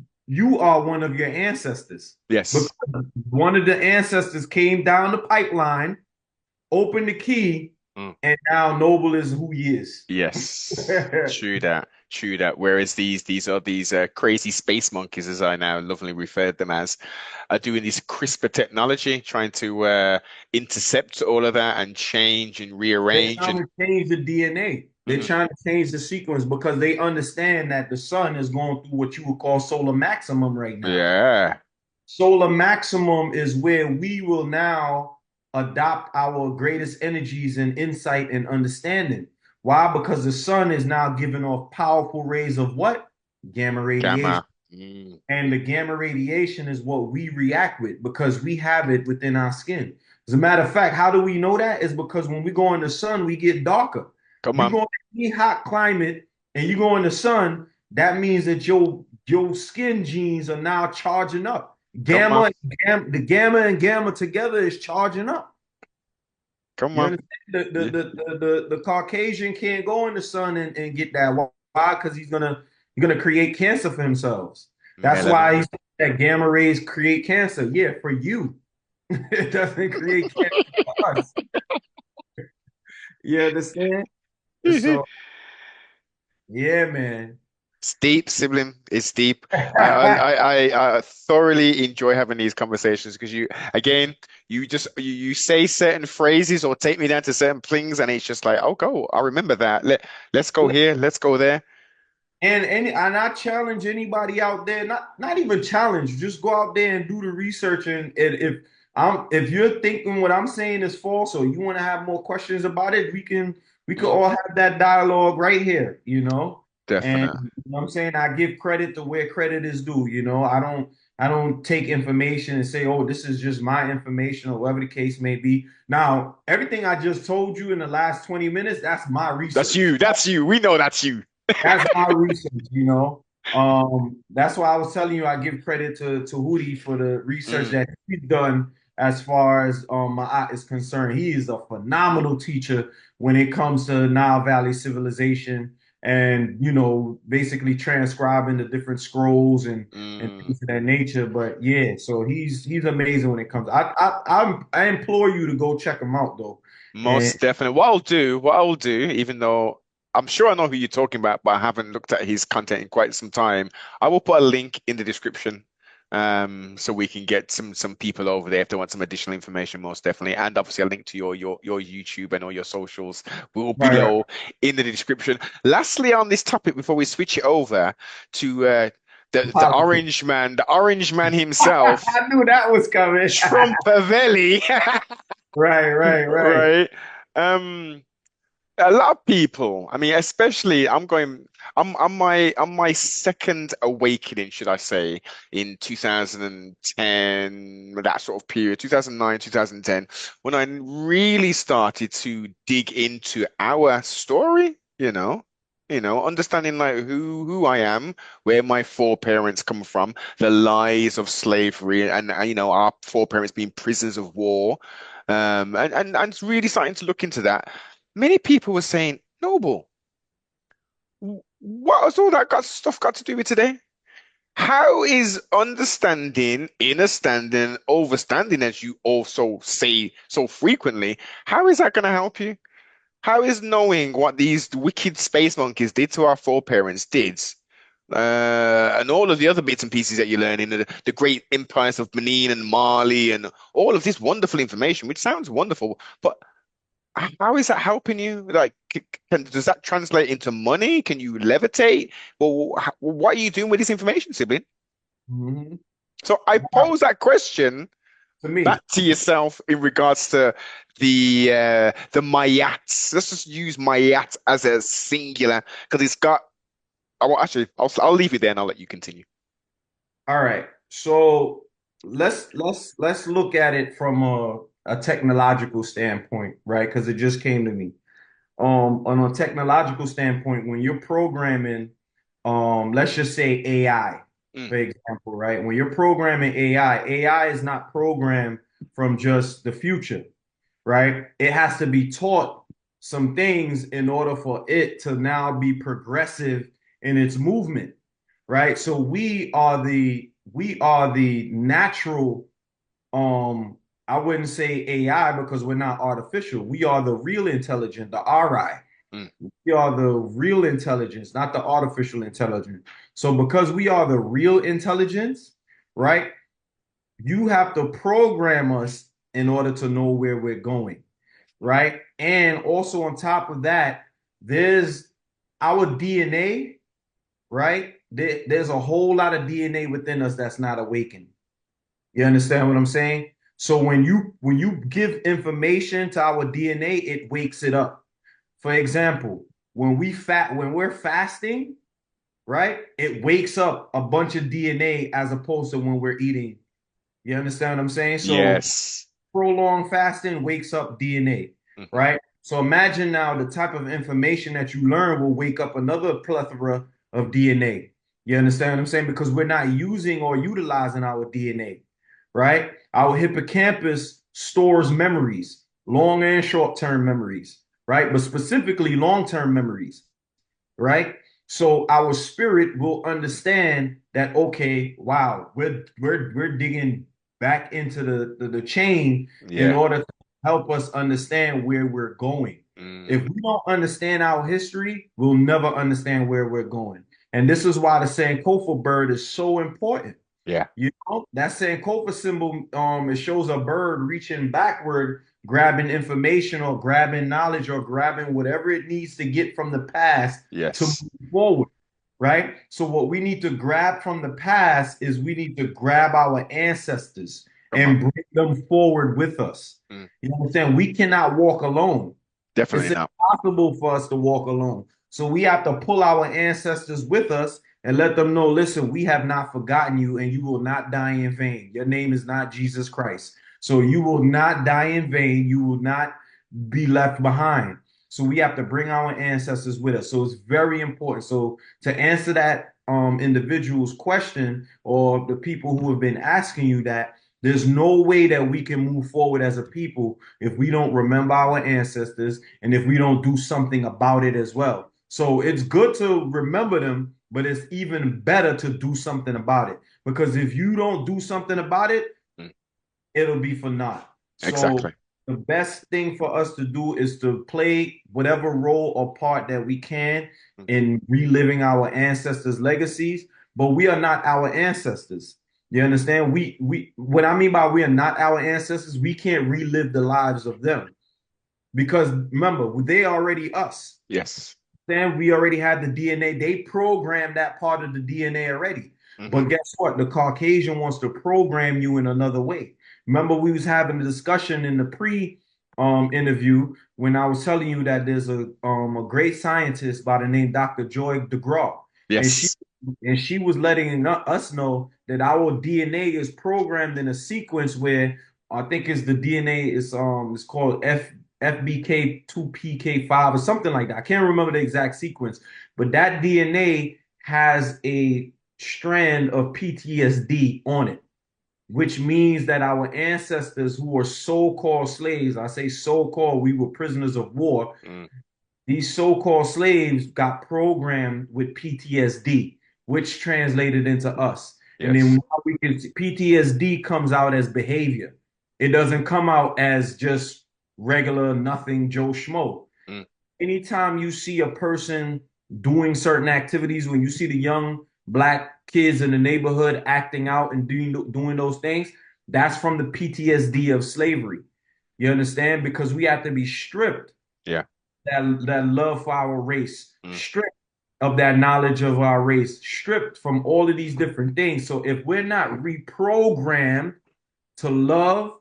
are one of your ancestors. Because yes. one of the ancestors came down the pipeline, opened the key, Mm, and now Noble is who he is. yes. True that. True that. Whereas these crazy space monkeys, as I now lovingly referred them as, are doing this CRISPR technology, trying to intercept all of that and change and They're rearrange trying and to change the DNA. They're mhm. trying to change the sequence because they understand that the sun is going through what you would call solar maximum right now. Yeah. Solar maximum is where we will now adopt our greatest energies and insight and understanding. Why? Because the sun is now giving off powerful rays of what? Gamma radiation. Gamma. Mm, And the gamma radiation is what we react with because we have it within our skin. As a matter of fact, how do we know that? Is because when we go in the sun, we get darker. come You on. go in any hot climate and you go in the sun, that means that your skin genes are now charging up. Come on. The gamma and gamma together is charging up. Come You on. understand? Yeah. The Caucasian can't go in the sun and get that. Why? Because he's gonna create cancer for himself. That's Melanin. why he's that gamma rays create cancer. Yeah, for you. It doesn't create cancer for us. You understand? So yeah, man. It's deep, sibling. It's deep. I thoroughly enjoy having these conversations because again, you say certain phrases or take me down to certain things, and it's just like, oh, go, I remember that. Let's go here, let's go there. And I challenge anybody out there, not even challenge, just go out there and do the research. And if you're thinking what I'm saying is false or you want to have more questions about it, we can Mm, all have that dialogue right here, you know. And definite. you know what I'm saying, I give credit to where credit is due, you know. I don't take information and say, oh, this is just my information or whatever the case may be. Now, everything I just told you in the last 20 minutes, that's my That's research. you. That's you. We know that's you. That's my research, you know. That's why I was telling you I give credit to Hootie for the research Mm, that he's done as far as Ma'at is concerned. He is a phenomenal teacher when it comes to Nile Valley civilization and basically transcribing the different scrolls and mm. things of that nature. But yeah, so he's amazing when it comes. I implore you to go check him out though. And Most definitely. What I'll do, even though I'm sure I know who you're talking about, but I haven't looked at his content in quite some time. I will put a link in the description, so we can get some people over there if they want some additional information, most definitely. And obviously a link to your YouTube and all your socials will Right, right. below in the description. Lastly, on this topic, before we switch it over to Politics. the orange man himself, I knew that was coming. Trumpavelli, Right, right, right. right? Um, a lot of people, I mean, especially I'm on my second awakening, should I say, in 2010, that sort of period, 2009, 2010, when I really started to dig into our story, understanding like who I am, where my foreparents come from, the lies of slavery, and our foreparents being prisoners of war, and really starting to look into that. Many people were saying, Noble, what has all that stuff got to do with today? How is understanding, understanding, overstanding, as you also say so frequently, how is that going to help you? How is knowing what these wicked space monkeys did to our foreparents did, and all of the other bits and pieces that you're learning, the great empires of Benin and Mali, and all of this wonderful information, which sounds wonderful, but how is that helping you? Like, does that translate into money? Can you levitate? Well, what are you doing with this information, sibling? Mhm. So I pose that question To back me. to yourself in regards to the Mayats. Let's just use Mayat as a singular because it's got. Actually, I'll leave it there and I'll let you continue. All right. So let's look at it from a technological standpoint, right? Because it just came to me. On a technological standpoint, when you're programming, let's just say AI, Mm, for example, right? When you're programming AI is not programmed from just the future, right? It has to be taught some things in order for it to now be progressive in its movement, right? So we are the natural, um I wouldn't say AI because we're not artificial. We are the real intelligent, the RI. mm, We are the real intelligence, not the artificial intelligence. So because we are the real intelligence, right? You have to program us in order to know where we're going, right? And also on top of that, there's our DNA, right? There's a whole lot of DNA within us that's not awakened. You understand what I'm saying? So when you give information to our DNA, it wakes it up. For example, when we're fasting, right? It wakes up a bunch of DNA as opposed to when we're eating. You understand what I'm saying? So yes. prolonged fasting wakes up DNA, Hmm. right? So imagine now the type of information that you learn will wake up another plethora of DNA. You understand what I'm saying? Because we're not using or utilizing our DNA, right? Our hippocampus stores memories, long and short-term memories, right? But specifically long-term memories, right? So our spirit will understand that, okay, wow, we're digging back into the chain in Yeah. order to help us understand where we're going. If Mm, we don't understand our history, we'll never understand where we're going. And this is why the Sankofa bird is so important. yeah. You know, that Sankofa symbol, it shows a bird reaching backward, grabbing information or grabbing knowledge or grabbing whatever it needs to get from the past to Yes. move forward, right? So what we need to grab from the past is we need to grab our ancestors Come on. and bring them forward with us. Mm, You know what I'm saying? We cannot walk alone. definitely It's not. impossible for us to walk alone. So we have to pull our ancestors with us and let them know, listen, we have not forgotten you and you will not die in vain. Your name is not Jesus Christ. So you will not die in vain. You will not be left behind. So we have to bring our ancestors with us. So it's very important. So to answer that individual's question or the people who have been asking you that, there's no way that we can move forward as a people if we don't remember our ancestors and if we don't do something about it as well. So it's good to remember them, but it's even better to do something about it. Because if you don't do something about it, Mm, it'll be for naught. So exactly. the best thing for us to do is to play whatever role or part that we can Mhm. in reliving our ancestors' legacies, but we are not our ancestors. You understand? We what I mean by we are not our ancestors, we can't relive the lives of them because remember, they already us. Yes. Then we already had the DNA. They programmed that part of the DNA already. But Hmm. guess what? The Caucasian wants to program you in another way. Remember, we was having a discussion in the pre interview when I was telling you that there's a great scientist by the name Dr. Joy DeGraw, and she Yes. and she was letting us know that our DNA is programmed in a sequence where I think it's the DNA is it's called FBK2PK5 or something like that. I can't remember the exact sequence, but that DNA has a strand of PTSD on it, which means that our ancestors who were so-called slaves, I say so-called, we were prisoners of war, Mm. these so-called slaves got programmed with PTSD, which translated into us. And then Yes. PTSD comes out as behavior. It doesn't come out as just regular nothing Joe Schmo. Mm. Anytime you see a person doing certain activities, when you see the young black kids in the neighborhood acting out and doing those things, that's from the PTSD of slavery. You understand? Because we have to be stripped Yeah. that love for our race, Mm. stripped of that knowledge of our race, stripped from all of these different things. So if we're not reprogrammed to love,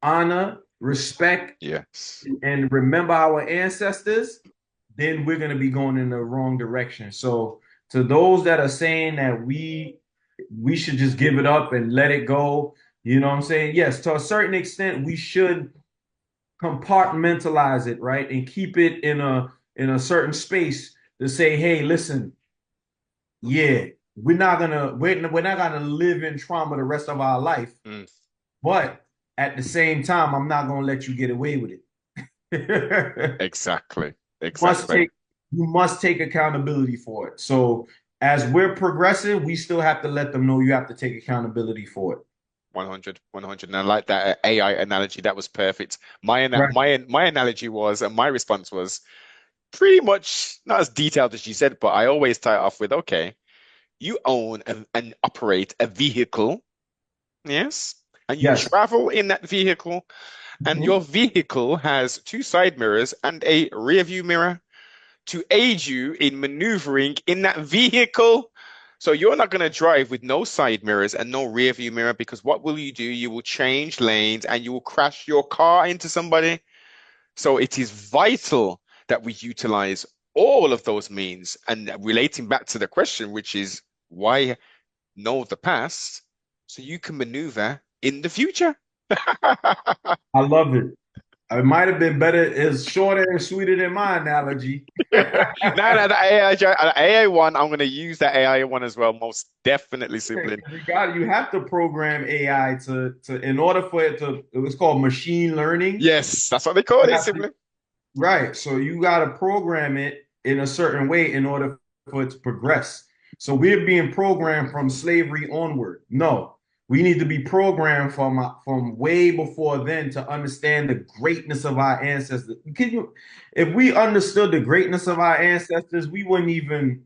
honor, respect, Yes. and remember our ancestors, then we're going to be going in the wrong direction. So to those that are saying that we should just give it up and let it go, you know what I'm saying? Yes, to a certain extent we should compartmentalize it, right? And keep it in a certain space to say, hey, listen, yeah, we're not gonna live in trauma the rest of our life, Mm. but at the same time, I'm not gonna let you get away with it. Exactly. must Exactly. take you must take accountability for it. So as we're progressing, we still have to let them know you have to take accountability for it. 100, 100. And I like that AI analogy. That was perfect. Right. My analogy was, and my response was pretty much not as detailed as you said, but I always tie it off with, okay, you own and operate a vehicle, yes, and you Yes. travel in that vehicle, and Mhm. your vehicle has two side mirrors and a rear view mirror to aid you in maneuvering in that vehicle. So you're not going to drive with no side mirrors and no rear view mirror because what will you do? You will change lanes and you will crash your car into somebody. So it is vital that we utilize all of those means. And relating back to the question, which is why know the past so you can maneuver in the future? I love it. It might have been better. It's shorter and sweeter than my analogy. No, no, the AI one, I'm going to use that AI one as well, most definitely, sibling. You have to program AI to in order for it to it's called machine learning. Yes, that's what they call You it, have to- sibling. right. So you got to program it in a certain way in order for it to progress. So we're being programmed from slavery onward. No, we need to be programmed from way before then to understand the greatness of our ancestors. If we understood the greatness of our ancestors, we wouldn't even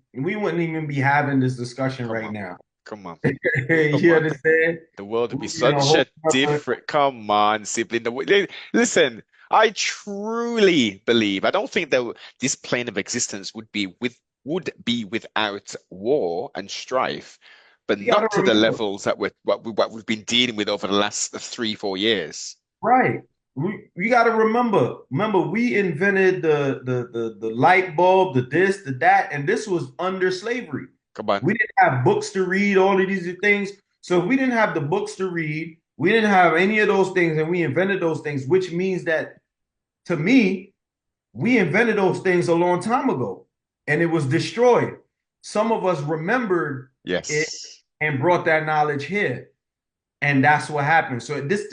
be having this discussion Come right on, now. come on, come You on. understand? The world would be We'd be in a such whole a other, different. Come on, sibling. Listen, I truly believe. I don't think that this plane of existence would be without war and strife, but you gotta not to the remember, levels that what we've been dealing with over the last 3, 4 years. right? We gotta remember, we invented the light bulb, the this, the that, and this was under slavery. Come on. We didn't have books to read, all of these things. So if we didn't have the books to read, we didn't have any of those things, and we invented those things, which means that to me, we invented those things a long time ago, and it was destroyed. Some of us remembered it Yes, and brought that knowledge here. And that's what happened. So this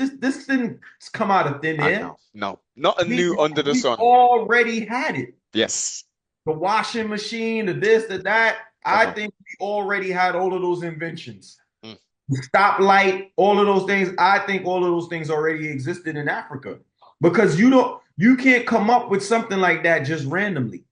didn't come out of thin I air. know. No, not a We new under the we sun. already had it. Yes. The washing machine, the this, the that. Come I on. think we already had all of those inventions. Mm. The stoplight, all of those things. I think all of those things already existed in Africa. because you can't come up with something like that just randomly.